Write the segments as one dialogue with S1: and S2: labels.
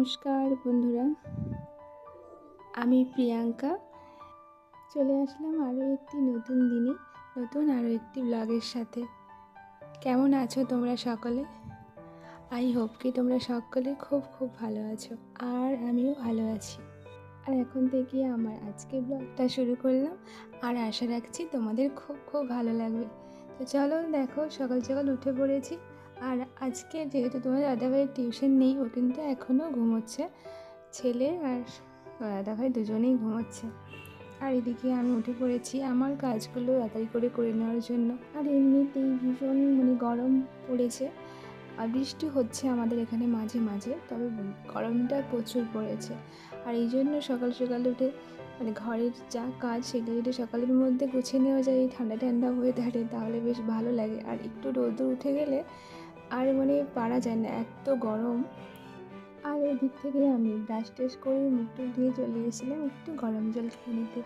S1: নমস্কার বন্ধুরা, আমি প্রিয়াঙ্কা চলে আসলাম আরও একটি নতুন দিনে নতুন আরও একটি ব্লগের সাথে। কেমন আছো তোমরা সকলে? আই হোপ কি তোমরা সকলে খুব ভালো আছো, আর আমিও ভালো আছি। আর এখন থেকে আমার আজকের ব্লগটা শুরু করলাম, আর আশা রাখছি তোমাদের খুব ভালো লাগবে। তো চলো দেখো, সকাল সকাল উঠে পড়েছি। আর আজকে যেহেতু তোমার দাদাভাইয়ের টিউশন নেই, ও কিন্তু এখনও ঘুমোচ্ছে, ছেলে আর দাদাভাই দুজনেই ঘুমোচ্ছে। আর এদিকে আমি উঠে পড়েছি আমার কাজগুলো তাড়াতাড়ি করে নেওয়ার জন্য। আর এমনিতেই ভীষণ গরম পড়েছে, আর বৃষ্টি হচ্ছে আমাদের এখানে মাঝে মাঝে, তবে গরমটা প্রচুর পড়েছে। আর এই জন্য সকাল সকাল উঠে ঘরের যা কাজ সেগুলো যদি সকালের মধ্যে গুছিয়ে নেওয়া যায় এই ঠান্ডা ওয়েদারে, তাহলে বেশ ভালো লাগে। আর একটু রোদ উঠে গেলে আর পারা যায় না, এত গরম। আর এদিক থেকে আমি ব্রাশ টেশ করে মুখ ধুয়ে চলে এসেছিলাম একটু গরম জল খেয়ে নিতে।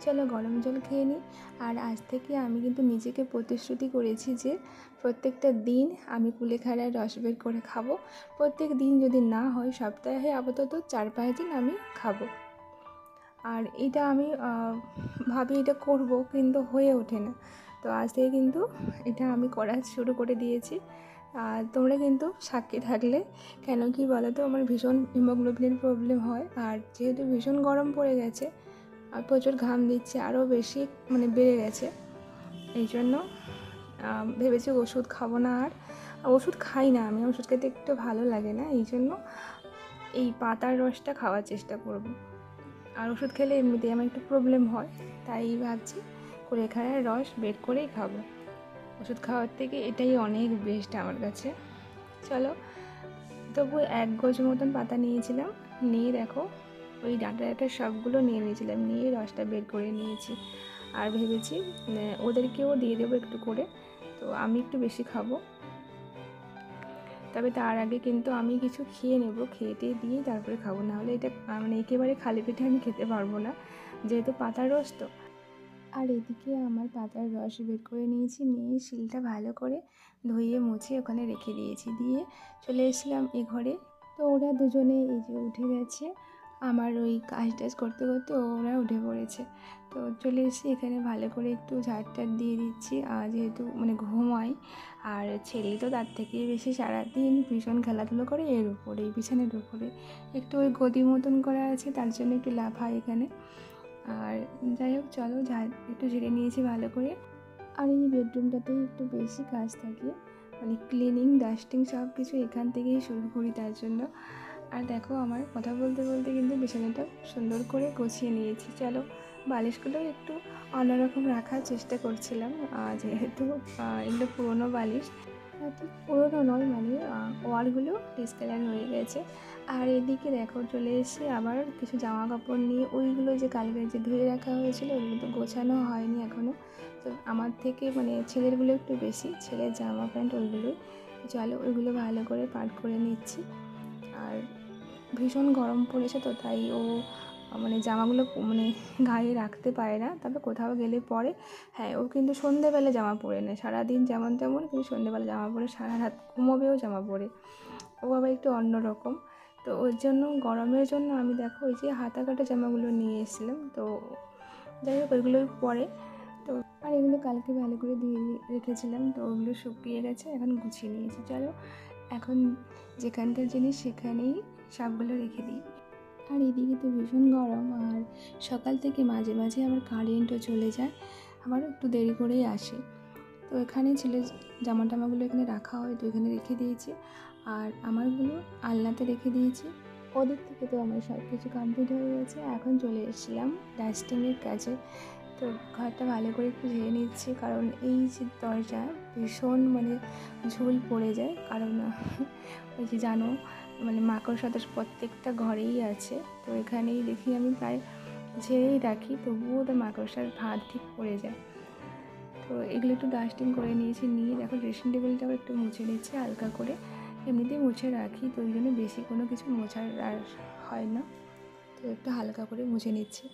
S1: চলো গরম জল খেয়ে নিই। আর আজ থেকে আমি কিন্তু নিজেকে প্রতিশ্রুতি করেছি যে প্রত্যেকটা দিন আমি কুলেখাড়ার রস বের করে খাবো। প্রত্যেক দিন যদি না হয়, সপ্তাহে আপাতত 4-5 দিন আমি খাবো। আর এটা আমি ভাবি এটা করব, কিন্তু হয়ে ওঠে না। তো আজ থেকে কিন্তু এটা আমি করা শুরু করে দিয়েছি। আর তোমরা কিন্তু সাক্ষী থাকলে। কেন কি বলো তো, আমার ভীষণ হিমোগ্লোবিনের প্রবলেম হয়। আর যেহেতু ভীষণ গরম পড়ে গেছে আর প্রচুর ঘাম দিচ্ছে, আরও বেশি বেড়ে গেছে, এই জন্য ভেবেছি ওষুধ খাবো না। আর ওষুধ খাই না, আমি ওষুধ খেতে একটু ভালো লাগে না, এই জন্য এই পাতার রসটা খাওয়ার চেষ্টা করব। আর ওষুধ খেলে এমনিতেই আমার একটু প্রবলেম হয়, তাই ভাবছি কুলেখাড়ার রস বের করেই খাবো। ওষুধ খাওয়ার থেকে এটাই অনেক বেস্ট আমার কাছে। চলো, তবু 1 গজ মতন পাতা নিয়েছিলাম, নিয়ে দেখো ওই ডাঁটা সবগুলো নিয়ে নিয়েছিলাম, নিয়ে রসটা বের করে নিয়েছি। আর ভেবেছি ওদেরকেও দিয়ে দেবো একটু করে, তো আমি একটু বেশি খাবো। তবে তার আগে কিন্তু আমি কিছু খেয়ে নেব, খেয়ে দিয়ে তারপরে খাবো, নাহলে এটা একেবারে খালি পেটে আমি খেতে পারবো না, যেহেতু পাতার রস তো। আর এদিকে আমার পাতার রস বের করে নিয়েছি, নিয়ে শিলটা ভালো করে ধুয়ে মুছে ওখানে রেখে দিয়েছি, দিয়ে চলে এসেছিলাম এ ঘরে। তো ওরা দুজনে এই যে উঠে গেছে, আমার ওই কাজ টাজ করতে করতে ওরা উঠে পড়েছে। তো চলে এসে এখানে ভালো করে একটু ঝাড় দিয়ে দিচ্ছি, আর যেহেতু ঘুমাই। আর ছেলে তো তার থেকে বেশি সারাদিন ভীষণ খেলাধুলো করে এর উপরে, বিছানার উপরে একটু ওই গদি মতন করা আছে, তার জন্য একটু লাফায় এখানে। আর যাই হোক, চলো একটু ঝেড়ে নিয়েছি ভালো করে। আর এই বেডরুমটাতেই একটু বেশি কাজ থাকে, ক্লিনিং ডাস্টিং সব কিছু এখান থেকেই শুরু করি, তার জন্য। আর দেখো, আমার কথা বলতে বলতে কিন্তু বিছানাটা সুন্দর করে গুছিয়ে নিয়েছি। চলো, বালিশগুলো একটু অন্যরকম রাখার চেষ্টা করছিলাম, যেহেতু এগুলো পুরোনো বালিশ, ঠিক পুরোনো নয়, ওয়ালগুলো ডিসকালার হয়ে গেছে। আর এদিকে দেখো চলে এসে আবার কিছু জামা কাপড় নিয়ে, ওইগুলো যে কালকে যে ধুয়ে রাখা হয়েছিল ওইগুলো তো গোছানো হয়নি এখনও। তো আমার থেকে ছেলেরগুলো একটু বেশি, ছেলের জামা প্যান্ট ওইগুলোই। চলো ওইগুলো ভালো করে পাট করে নিচ্ছি। আর ভীষণ গরম পড়েছে, তো তাই ও জামাগুলো গায়ে রাখতে পারে না, তবে কোথাও গেলে পরে। হ্যাঁ, ও কিন্তু সন্ধেবেলা জামা পরে নেয়, সারাদিন যেমন তেমন, কিন্তু সন্ধেবেলা জামা পরে সারা রাত ঘুমোবেও জামা পরে। ও আবার একটু অন্যরকম। তো ওর জন্য গরমের জন্য আমি দেখো ওই যে হাতা কাটা জামাগুলো নিয়ে এসেছিলাম, তো যাই হোক ওইগুলোই পরে। তো আর এগুলো কালকে ভালো করে ধুয়ে রেখেছিলাম, তো ওগুলো শুকিয়ে গেছে, এখন গুছিয়ে নিয়েছি। চলো এখন যেখানকার জিনিস সেখানেই সবগুলো রেখে দিই। আর এদিকে তো ভীষণ গরম, আর সকাল থেকে মাঝে মাঝে আবার কারেন্টও চলে যায়, আমারও একটু দেরি করেই আসে। তো এখানে ছেলের জামা টামাগুলো এখানে রাখা হয়, তো এখানে রেখে দিয়েছি। আর আমারগুলো আলনাতে রেখে দিয়েছি। ওদিক থেকে তো আমার সব কিছু কমপ্লিট হয়ে গেছে, এখন চলে এসেছিলাম ডাস্টিংয়ের কাজে। তো ঘরটা ভালো করে একটু ঝেড়ে নিচ্ছি, কারণ এই যে দরজা ভীষণ ঝুল পড়ে যায়, কারণ ওই যে জানো মাকড়সাটা প্রত্যেকটা ঘরেই আছে। তো এখানেই দেখি আমি প্রায় ঝেড়েই রাখি, তবুও তো মাকড়সার ভাত ঠিক পড়ে যায়। তো এগুলো একটু ডাস্টিং করে নিয়েছি, নিয়ে দেখো ড্রেসিং টেবিলটাও একটু মুছে নিচ্ছি হালকা করে। এমনিতেই মুছে রাখি, তো ওই জন্য বেশি কোনো কিছু মোছার আর হয় না, তো একটু হালকা করে মুছে নিচ্ছি।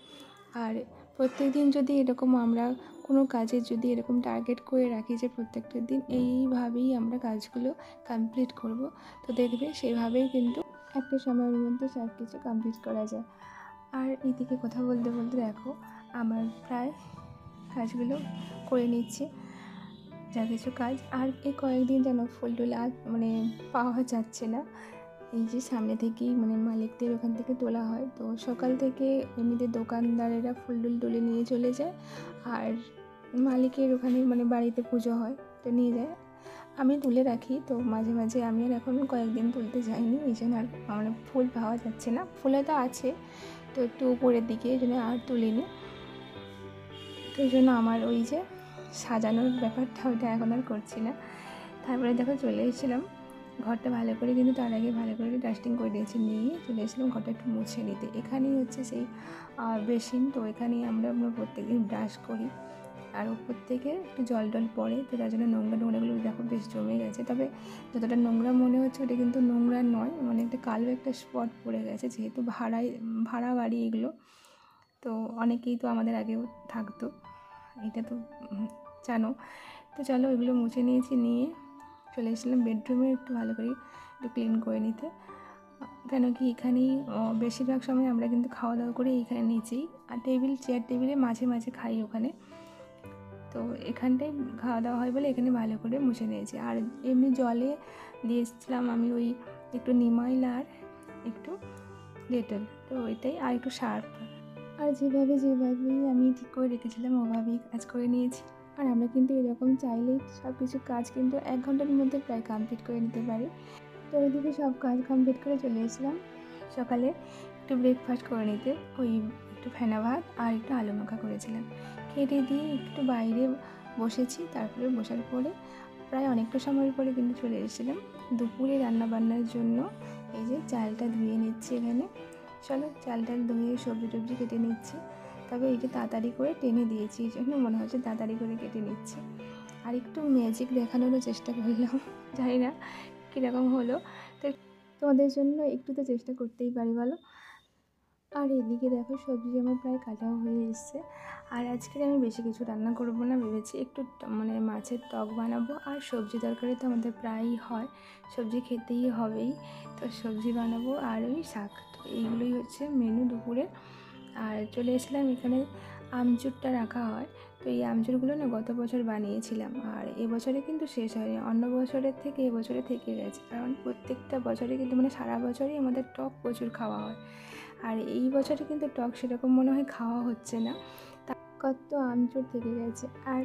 S1: আর প্রত্যেক দিন যদি এরকম আমরা কোনো কাজের যদি এরকম টার্গেট করে রাখি যে প্রত্যেকটা দিন এইভাবেই আমরা কাজগুলো কমপ্লিট করব, তো দেখবে সেভাবেই কিন্তু একটা সময়ের মধ্যে সব কিছু কমপ্লিট করা যায়। আর এদিকে কথা বলতে বলতে দেখো আমার প্রায় কাজগুলো করে নিচ্ছি, যা কিছু কাজ। আর এই কয়েকদিন যেন ফুল টুল আর মানে পাওয়া যাচ্ছে না। এই যে সামনে থেকেই মানে মালিকদের ওখান থেকে তোলা হয়, তো সকাল থেকে এমনিতে দোকানদারেরা ফুল টুল তুলে নিয়ে চলে যায়, আর মালিকের ওখানে মানে বাড়িতে পুজো হয় তো নিয়ে যায়, আমি তুলে রাখি। তো মাঝে মাঝে আমি আর এখন কয়েকদিন তুলতে যাইনি, এই জন্য আর মানে ফুল পাওয়া যাচ্ছে না। ফুল হয়তো আছে তো একটু উপরের দিকে, এই জন্য আর তুলিনি। তো এই জন্য আমার ওই যে সাজানোর ব্যাপারটা ওইটা এখন আর করছি না। তারপরে দেখো চলে এসেছিলাম ঘরটা ভালো করে, কিন্তু তার আগে ভালো করে ডাস্টিং করে দিয়েছি, নিয়ে চলে এসেছিলাম ঘরটা একটু মুছে নিতে। এখানেই হচ্ছে সেই বেসিন, তো এখানেই আমরা প্রত্যেকদিন ব্রাশ করি, আর উপর থেকে একটু জল টল পড়ে, তো তার জন্য নোংরাগুলো দেখো বেশ জমে গেছে। তবে যতটা নোংরা মনে হচ্ছে ওটা কিন্তু নোংরা নয়, মানে একটা কালো একটা স্পট পড়ে গেছে, যেহেতু ভাড়া বাড়ি এগুলো, তো অনেকেই তো আমাদের আগেও থাকতো, এটা তো জানো। তো চলো এগুলো মুছে নিয়েছি, নিয়ে চলে এসেছিলাম বেডরুমে একটু ভালো করে একটু ক্লিন করে নিতে। কেন কি এখানেই বেশিরভাগ সময় আমরা কিন্তু খাওয়া দাওয়া করে এইখানে নিচেই, আর চেয়ার টেবিলে মাঝে মাঝে খাই ওখানে, তো এখানটাই খাওয়া দাওয়া হয় বলে এখানে ভালো করে মুছে নিয়েছি। আর এমনি জলে দিয়েছিলাম আমি ওই একটু নিমাইল আর একটু ডেটল, তো ওইটাই, আর একটু সার্ফ। আর যেভাবেই আমি ঠিক করে রেখেছিলাম ওভাবেই কাজ করে নিয়েছি। আর আমরা কিন্তু এরকম চাইলেই সব কিছু কাজ কিন্তু 1 ঘন্টার মধ্যে প্রায় কমপ্লিট করে নিতে পারি। তো ওইদিকে সব কাজ কমপ্লিট করে চলে এসেছিলাম সকালে একটু ব্রেকফাস্ট করে নিতে। ওই একটু ফেনা ভাত আর একটু আলু মাখা করেছিলাম, খেতে দিয়ে একটু বাইরে বসেছি। তারপরে বসার পরে প্রায় অনেকটা সময়ের পরে কিন্তু চলে এসেছিলাম দুপুরে রান্নাবান্নার জন্য। এই যে চালটা ধুয়ে নিচ্ছি এখানে, চলো চালটা ধুয়ে সবজি টবজি কেটে নিচ্ছি। তবে এইটা তাড়াতাড়ি করে টেনে দিয়েছি, এই জন্য মনে হচ্ছে তাড়াতাড়ি করে কেটে নিচ্ছি। আর একটু ম্যাজিক দেখানোরও চেষ্টা করলাম, জানি না কীরকম হলো, তো তোমাদের জন্য একটু তো চেষ্টা করতেই পারি বলো। আর এদিকে দেখো সবজি আমার প্রায় কাটাও হয়ে এসছে। আর আজকের আমি বেশি কিছু রান্না করবো না, ভেবেছি একটু মানে মাছের টক বানাবো, আর সবজি তরকারি তো আমাদের প্রায়ই হয়, সবজি খেতেই হবেই, তো সবজি বানাবো আর ওই শাক। তো এইগুলোই হচ্ছে মেনু দুপুরে। আর চলে এসেছিলাম এখানে আমচুরটা রাখা হয়, তো এই আমচুরগুলো না গত বছর বানিয়েছিলাম, আর এবছরে কিন্তু শেষ হয়নি, অন্য বছরের থেকে এবছরে থেকে গেছে, কারণ প্রত্যেকটা বছরে কিন্তু মানে সারা বছরই আমাদের টক প্রচুর খাওয়া হয়। আর এই বছরে কিন্তু টক সেরকম মনে হয় খাওয়া হচ্ছে না, কত আমচুর থেকে গেছে। আর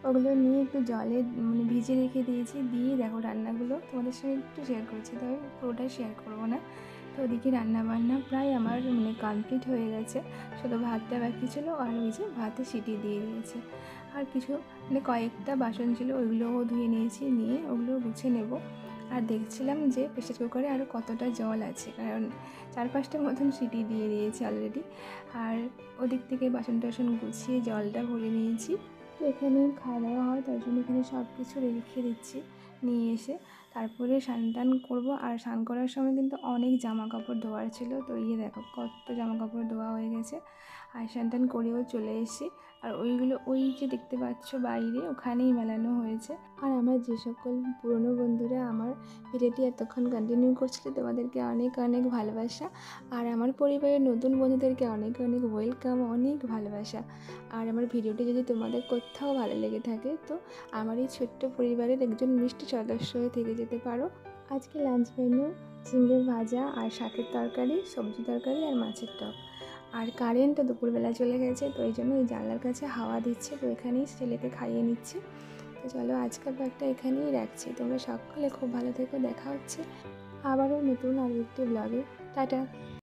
S1: ওগুলো নিয়ে একটু জলে মানে ভিজে রেখে দিয়েছি, দিয়ে দেখো রান্নাগুলো তোমাদের সঙ্গে একটু শেয়ার করছি, তবে পুরোটাই শেয়ার করবো না। তো ওদিকে রান্নাবান্না প্রায় আমার মানে কমপ্লিট হয়ে গেছে, শুধু ভাতটা বাকি ছিল, আর ওই যে ভাতে সিটি দিয়ে দিয়েছে। আর কিছু মানে কয়েকটা বাসন ছিল, ওইগুলোও ধুয়ে নিয়েছি, নিয়ে ওগুলো গুছিয়ে নেব। আর দেখছিলাম যে প্রেসার কুকারে আরও কতটা জল আছে, কারণ 4-5টার মতন সিটি দিয়ে দিয়েছি অলরেডি। আর ওদিক থেকে বাসন টাসন গুছিয়ে জলটা ভরে নিয়েছি। তো এখানে খাওয়া দাওয়া হয়, তার জন্য এখানে সব কিছু রেখে দিচ্ছি নিয়ে এসে, তারপরে স্নান টান করবো। আর স্নান করার সময় কিন্তু অনেক জামা কাপড় ধোয়ার ছিল, তো দেখো কত জামা কাপড় ধোয়া হয়ে গেছে। আর স্নান টান করেও চলে এসেছি, আর ওইগুলো ওই যে দেখতে পাচ্ছ বাইরে ওখানেই মেলানো হয়েছে। আর আমার যে সকল পুরনো বন্ধুরা আমার ভিডিওটি এতক্ষণ কন্টিনিউ করছিল, তোমাদেরকে অনেক অনেক ভালোবাসা। আর আমার পরিবারের নতুন বন্ধুদেরকে অনেক অনেক ওয়েলকাম, অনেক ভালোবাসা। আর আমার ভিডিওটি যদি তোমাদের কোথাও ভালো লেগে থাকে, তো আমার এই ছোট্ট পরিবারের একজন মিষ্টি সদস্য হয়ে থেকে যেতে পারো। আজকে লাঞ্চ মেনু ঝিঙে ভাজা আর শাকের তরকারি, সবজি তরকারি আর মাছের টক। আর কারেন্টটা দুপুরবেলা চলে গেছে, তো এই জন্য এই জানলার কাছে হাওয়া দিচ্ছে, তো এখানেই ছেলেকে খাইয়ে নিচ্ছি। তো চলো আজকের ব্লগটা এখানেই রাখছি, তোমরা সকলে খুব ভালো থেকো, দেখা হচ্ছে আবারও নতুন আরও একটি ব্লগে। টাটা।